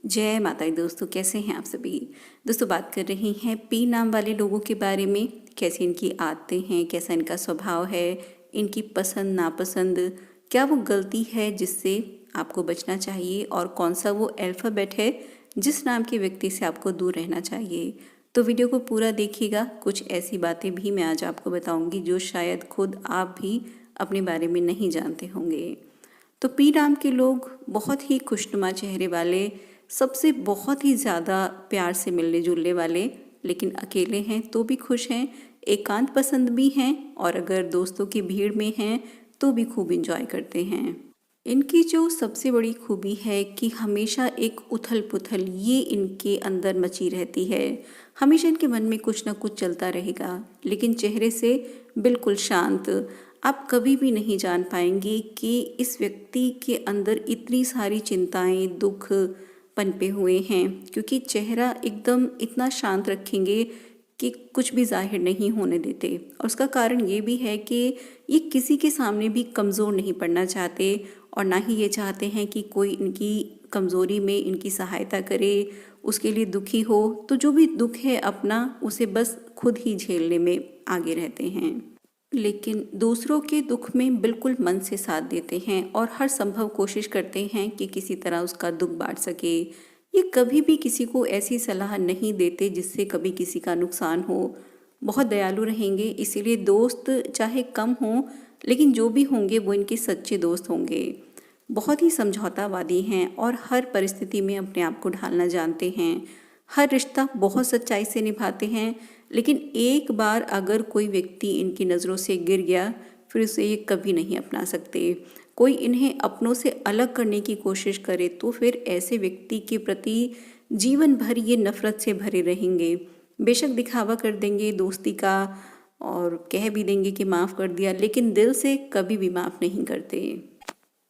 जय माता दी दोस्तों, कैसे हैं आप सभी। दोस्तों, बात कर रहे हैं पी नाम वाले लोगों के बारे में। कैसी इनकी आदतें हैं, कैसा इनका स्वभाव है, इनकी पसंद नापसंद, क्या वो गलती है जिससे आपको बचना चाहिए और कौन सा वो अल्फ़ाबेट है जिस नाम के व्यक्ति से आपको दूर रहना चाहिए। तो वीडियो को पूरा देखिएगा। कुछ ऐसी बातें भी मैं आज आपको बताऊंगी जो शायद खुद आप भी अपने बारे में नहीं जानते होंगे। तो पी नाम के लोग बहुत ही खुशनुमा चेहरे वाले, सबसे बहुत ही ज़्यादा प्यार से मिलने जुलने वाले, लेकिन अकेले हैं तो भी खुश हैं, एकांत पसंद भी हैं और अगर दोस्तों की भीड़ में हैं तो भी खूब इंजॉय करते हैं। इनकी जो सबसे बड़ी खूबी है कि हमेशा एक उथल पुथल ये इनके अंदर मची रहती है। हमेशा इनके मन में कुछ ना कुछ चलता रहेगा, लेकिन चेहरे से बिल्कुल शांत। आप कभी भी नहीं जान पाएंगे कि इस व्यक्ति के अंदर इतनी सारी चिंताएं, दुख पनपे हुए हैं, क्योंकि चेहरा एकदम इतना शांत रखेंगे कि कुछ भी जाहिर नहीं होने देते। और उसका कारण ये भी है कि ये किसी के सामने भी कमज़ोर नहीं पड़ना चाहते और ना ही ये चाहते हैं कि कोई इनकी कमज़ोरी में इनकी सहायता करे, उसके लिए दुखी हो। तो जो भी दुख है अपना, उसे बस खुद ही झेलने में आगे रहते हैं, लेकिन दूसरों के दुख में बिल्कुल मन से साथ देते हैं और हर संभव कोशिश करते हैं कि किसी तरह उसका दुख बांट सके। ये कभी भी किसी को ऐसी सलाह नहीं देते जिससे कभी किसी का नुकसान हो। बहुत दयालु रहेंगे, इसीलिए दोस्त चाहे कम हों, लेकिन जो भी होंगे वो इनके सच्चे दोस्त होंगे। बहुत ही समझौतावादी हैं और हर परिस्थिति में अपने आप को ढालना जानते हैं। हर रिश्ता बहुत सच्चाई से निभाते हैं, लेकिन एक बार अगर कोई व्यक्ति इनकी नज़रों से गिर गया, फिर उसे ये कभी नहीं अपना सकते। कोई इन्हें अपनों से अलग करने की कोशिश करे तो फिर ऐसे व्यक्ति के प्रति जीवन भर ये नफ़रत से भरे रहेंगे। बेशक दिखावा कर देंगे दोस्ती का और कह भी देंगे कि माफ़ कर दिया, लेकिन दिल से कभी भी माफ़ नहीं करते।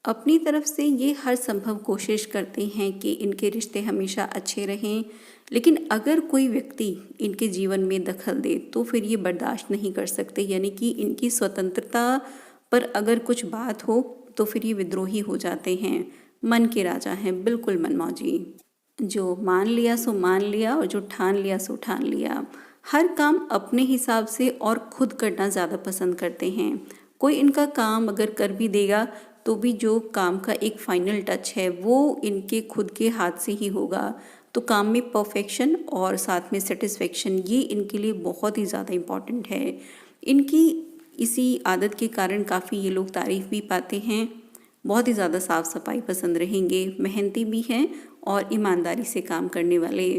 अपनी तरफ से ये हर संभव कोशिश करते हैं कि इनके रिश्ते हमेशा अच्छे रहें, लेकिन अगर कोई व्यक्ति इनके जीवन में दखल दे तो फिर ये बर्दाश्त नहीं कर सकते। यानी कि इनकी स्वतंत्रता पर अगर कुछ बात हो तो फिर ये विद्रोही हो जाते हैं। मन के राजा हैं, बिल्कुल मनमौजी। जो मान लिया सो मान लिया और जो ठान लिया सो ठान लिया। हर काम अपने हिसाब से और खुद करना ज़्यादा पसंद करते हैं। कोई इनका काम अगर कर भी देगा तो भी जो काम का एक फाइनल टच है वो इनके खुद के हाथ से ही होगा। तो काम में परफेक्शन और साथ में सेटिस्फेक्शन, ये इनके लिए बहुत ही ज़्यादा इम्पॉर्टेंट है। इनकी इसी आदत के कारण काफ़ी ये लोग तारीफ़ भी पाते हैं। बहुत ही ज़्यादा साफ़ सफाई पसंद रहेंगे, मेहनती भी हैं और ईमानदारी से काम करने वाले।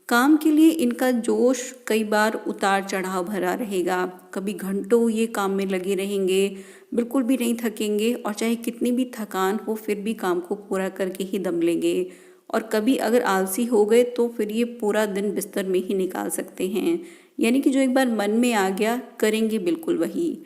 काम के लिए इनका जोश कई बार उतार चढ़ाव भरा रहेगा। कभी घंटों ये काम में लगे रहेंगे, बिल्कुल भी नहीं थकेंगे और चाहे कितनी भी थकान हो फिर भी काम को पूरा करके ही दम लेंगे। और कभी अगर आलसी हो गए तो फिर ये पूरा दिन बिस्तर में ही निकाल सकते हैं। यानी कि जो एक बार मन में आ गया करेंगे बिल्कुल वही।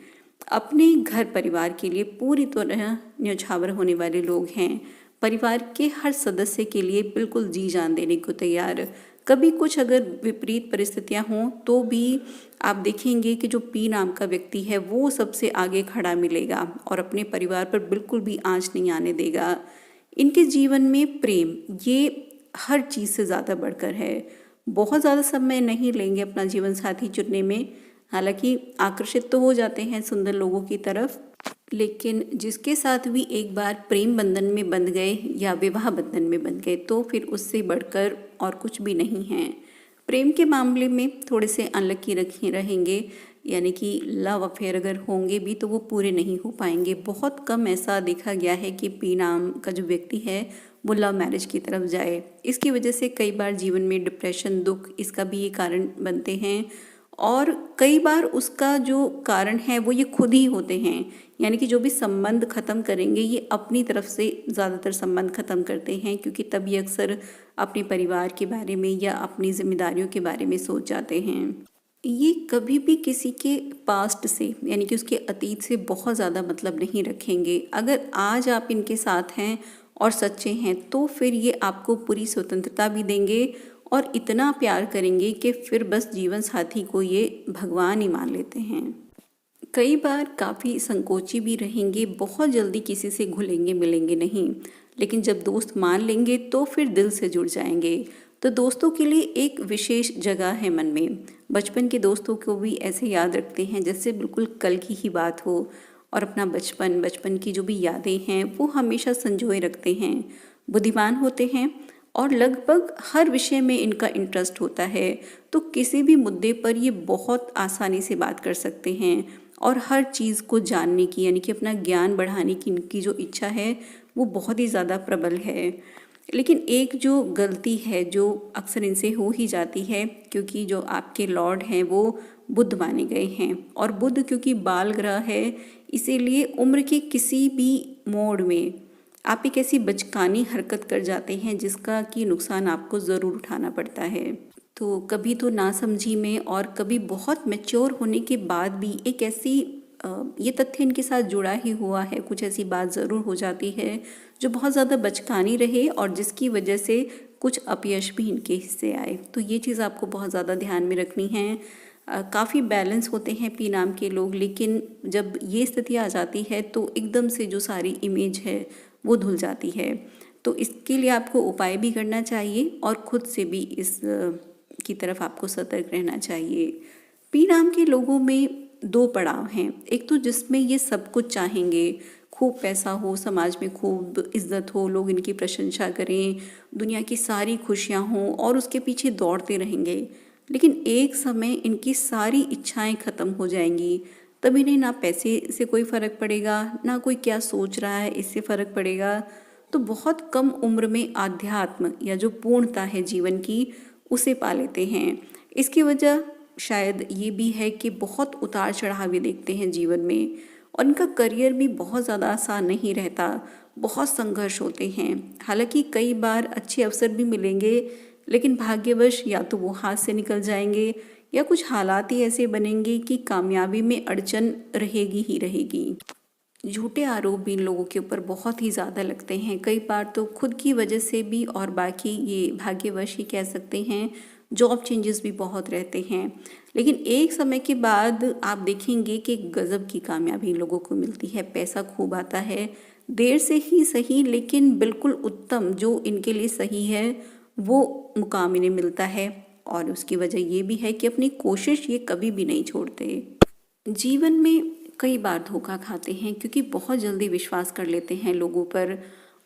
अपने घर परिवार के लिए पूरी तरह न्यौछावर होने वाले लोग हैं। परिवार के हर सदस्य के लिए बिल्कुल जी जान देने को तैयार। कभी कुछ अगर विपरीत परिस्थितियां हों तो भी आप देखेंगे कि जो पी नाम का व्यक्ति है वो सबसे आगे खड़ा मिलेगा और अपने परिवार पर बिल्कुल भी आंच नहीं आने देगा। इनके जीवन में प्रेम ये हर चीज़ से ज़्यादा बढ़कर है। बहुत ज़्यादा समय नहीं लेंगे अपना जीवन साथी चुनने में। हालांकि आकर्षित तो हो जाते हैं सुंदर लोगों की तरफ, लेकिन जिसके साथ भी एक बार प्रेम बंधन में बंध गए या विवाह बंधन में बंध गए तो फिर उससे बढ़कर और कुछ भी नहीं है। प्रेम के मामले में थोड़े से अनलकी रखे रहेंगे, यानी कि लव अफेयर अगर होंगे भी तो वो पूरे नहीं हो पाएंगे। बहुत कम ऐसा देखा गया है कि पी नाम का जो व्यक्ति है वो लव मैरिज की तरफ जाए। इसकी वजह से कई बार जीवन में डिप्रेशन, दुख, इसका भी ये कारण बनते हैं और कई बार उसका जो कारण है वो ये खुद ही होते हैं। यानी कि जो भी संबंध ख़त्म करेंगे ये अपनी तरफ से ज़्यादातर संबंध ख़त्म करते हैं, क्योंकि तब ये अक्सर अपने परिवार के बारे में या अपनी जिम्मेदारियों के बारे में सोच जाते हैं। ये कभी भी किसी के पास्ट से, यानी कि उसके अतीत से बहुत ज़्यादा मतलब नहीं रखेंगे। अगर आज आप इनके साथ हैं और सच्चे हैं तो फिर ये आपको पूरी स्वतंत्रता भी देंगे और इतना प्यार करेंगे कि फिर बस जीवन साथी को ये भगवान ही मान लेते हैं। कई बार काफ़ी संकोची भी रहेंगे, बहुत जल्दी किसी से घुलेंगे मिलेंगे नहीं, लेकिन जब दोस्त मान लेंगे तो फिर दिल से जुड़ जाएंगे। तो दोस्तों के लिए एक विशेष जगह है मन में। बचपन के दोस्तों को भी ऐसे याद रखते हैं जैसे बिल्कुल कल की ही बात हो, और अपना बचपन की जो भी यादें हैं वो हमेशा संजोए रखते हैं। बुद्धिमान होते हैं और लगभग हर विषय में इनका इंटरेस्ट होता है, तो किसी भी मुद्दे पर ये बहुत आसानी से बात कर सकते हैं और हर चीज़ को जानने की यानी कि अपना ज्ञान बढ़ाने की इनकी जो इच्छा है वो बहुत ही ज़्यादा प्रबल है। लेकिन एक जो गलती है जो अक्सर इनसे हो ही जाती है, क्योंकि जो आपके लॉर्ड हैं वो बुध माने गए हैं, और बुध क्योंकि बाल ग्रह है इसीलिए उम्र के किसी भी मोड़ में आप एक ऐसी बचकानी हरकत कर जाते हैं जिसका कि नुकसान आपको ज़रूर उठाना पड़ता है। तो कभी तो नासमझी में और कभी बहुत मैच्योर होने के बाद भी एक ऐसी ये तथ्य इनके साथ जुड़ा ही हुआ है, कुछ ऐसी बात ज़रूर हो जाती है जो बहुत ज़्यादा बचकानी रहे और जिसकी वजह से कुछ अपयश भी इनके हिस्से आए। तो ये चीज़ आपको बहुत ज़्यादा ध्यान में रखनी है। काफ़ी बैलेंस होते हैं पी नाम के लोग, लेकिन जब ये स्थिति आ जाती है तो एकदम से जो सारी इमेज है वो धुल जाती है। तो इसके लिए आपको उपाय भी करना चाहिए और खुद से भी इस की तरफ आपको सतर्क रहना चाहिए। पी नाम के लोगों में दो पड़ाव हैं। एक तो जिसमें ये सब कुछ चाहेंगे, खूब पैसा हो, समाज में खूब इज्जत हो, लोग इनकी प्रशंसा करें, दुनिया की सारी खुशियाँ हों और उसके पीछे दौड़ते रहेंगे। लेकिन एक समय इनकी सारी इच्छाएं ख़त्म हो जाएंगी, तब इन्हें ना पैसे से कोई फ़र्क पड़ेगा, ना कोई क्या सोच रहा है इससे फ़र्क पड़ेगा। तो बहुत कम उम्र में आध्यात्म या जो पूर्णता है जीवन की उसे पा लेते हैं। इसकी वजह शायद ये भी है कि बहुत उतार चढ़ाव भी देखते हैं जीवन में, और इनका करियर भी बहुत ज़्यादा आसान नहीं रहता, बहुत संघर्ष होते हैं। हालांकि कई बार अच्छे अवसर भी मिलेंगे, लेकिन भाग्यवश या तो वो हाथ से निकल जाएंगे या कुछ हालात ही ऐसे बनेंगे कि कामयाबी में अड़चन रहेगी ही रहेगी। झूठे आरोप भी इन लोगों के ऊपर बहुत ही ज़्यादा लगते हैं, कई बार तो खुद की वजह से भी, और बाकी ये भाग्यवश ही कह सकते हैं। जॉब चेंजेस भी बहुत रहते हैं, लेकिन एक समय के बाद आप देखेंगे कि गज़ब की कामयाबी इन लोगों को मिलती है। पैसा खूब आता है, देर से ही सही लेकिन बिल्कुल उत्तम, जो इनके लिए सही है वो मुकाम इन्हें मिलता है। और उसकी वजह ये भी है कि अपनी कोशिश ये कभी भी नहीं छोड़ते। जीवन में कई बार धोखा खाते हैं क्योंकि बहुत जल्दी विश्वास कर लेते हैं लोगों पर,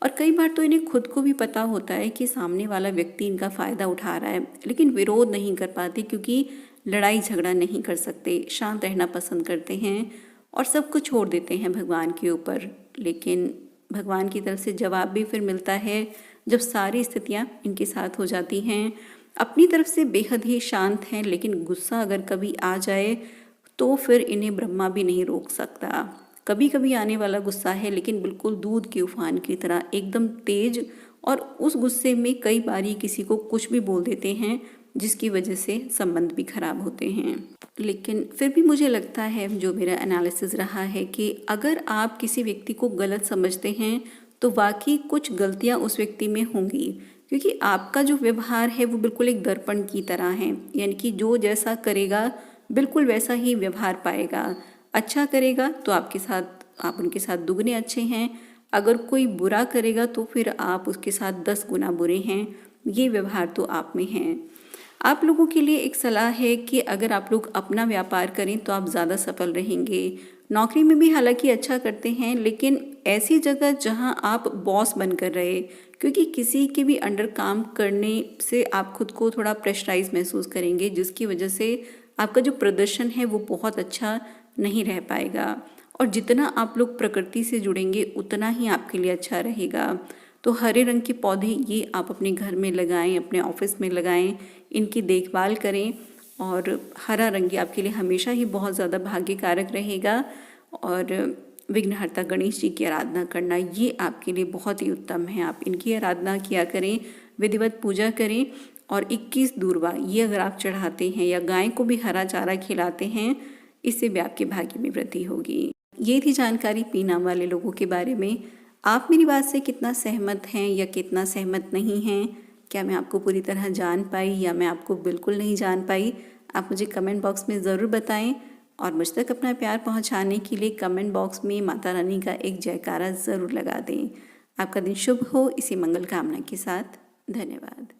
और कई बार तो इन्हें खुद को भी पता होता है कि सामने वाला व्यक्ति इनका फ़ायदा उठा रहा है, लेकिन विरोध नहीं कर पाते क्योंकि लड़ाई झगड़ा नहीं कर सकते, शांत रहना पसंद करते हैं और सब कुछ छोड़ देते हैं भगवान के ऊपर। लेकिन भगवान की तरफ से जवाब भी फिर मिलता है जब सारी स्थितियाँ इनके साथ हो जाती हैं। अपनी तरफ से बेहद ही शांत हैं, लेकिन गुस्सा अगर कभी आ जाए तो फिर इन्हें ब्रह्मा भी नहीं रोक सकता। कभी कभी आने वाला गुस्सा है लेकिन बिल्कुल दूध के उफान की तरह एकदम तेज, और उस गुस्से में कई बार ये किसी को कुछ भी बोल देते हैं जिसकी वजह से संबंध भी खराब होते हैं। लेकिन फिर भी मुझे लगता है, जो मेरा एनालिसिस रहा है, कि अगर आप किसी व्यक्ति को गलत समझते हैं तो वाकई कुछ गलतियां उस व्यक्ति में होंगी, क्योंकि आपका जो व्यवहार है वो बिल्कुल एक दर्पण की तरह है। यानी कि जो जैसा करेगा बिल्कुल वैसा ही व्यवहार पाएगा। अच्छा करेगा तो आप उनके साथ दुगने अच्छे हैं, अगर कोई बुरा करेगा तो फिर आप उसके साथ 10 गुना बुरे हैं। ये व्यवहार तो आप में है। आप लोगों के लिए एक सलाह है कि अगर आप लोग अपना व्यापार करें तो आप ज़्यादा सफल रहेंगे। नौकरी में भी हालांकि अच्छा करते हैं, लेकिन ऐसी जगह जहां आप बॉस बनकर रहे, क्योंकि किसी के भी अंडर काम करने से आप खुद को थोड़ा प्रेशराइज महसूस करेंगे, जिसकी वजह से आपका जो प्रदर्शन है वो बहुत अच्छा नहीं रह पाएगा। और जितना आप लोग प्रकृति से जुड़ेंगे उतना ही आपके लिए अच्छा रहेगा। तो हरे रंग के पौधे ये आप अपने घर में लगाएं, अपने ऑफिस में लगाएं, इनकी देखभाल करें, और हरा रंग ये आपके लिए हमेशा ही बहुत ज़्यादा भाग्यकारक रहेगा। और विघ्नहर्ता गणेश जी की आराधना करना ये आपके लिए बहुत ही उत्तम है। आप इनकी आराधना किया करें, विधिवत पूजा करें, और 21 दूर्वा ये अगर आप चढ़ाते हैं या गाय को भी हरा चारा खिलाते हैं, इससे भी आपके भाग्य में वृद्धि होगी। ये थी जानकारी पी नाम वाले लोगों के बारे में। आप मेरी बात से कितना सहमत हैं या कितना सहमत नहीं हैं? क्या मैं आपको पूरी तरह जान पाई या मैं आपको बिल्कुल नहीं जान पाई? आप मुझे कमेंट बॉक्स में ज़रूर बताएं, और मुझ तक अपना प्यार पहुंचाने के लिए कमेंट बॉक्स में माता रानी का एक जयकारा ज़रूर लगा दें। आपका दिन शुभ हो, इसी मंगल कामना के साथ धन्यवाद।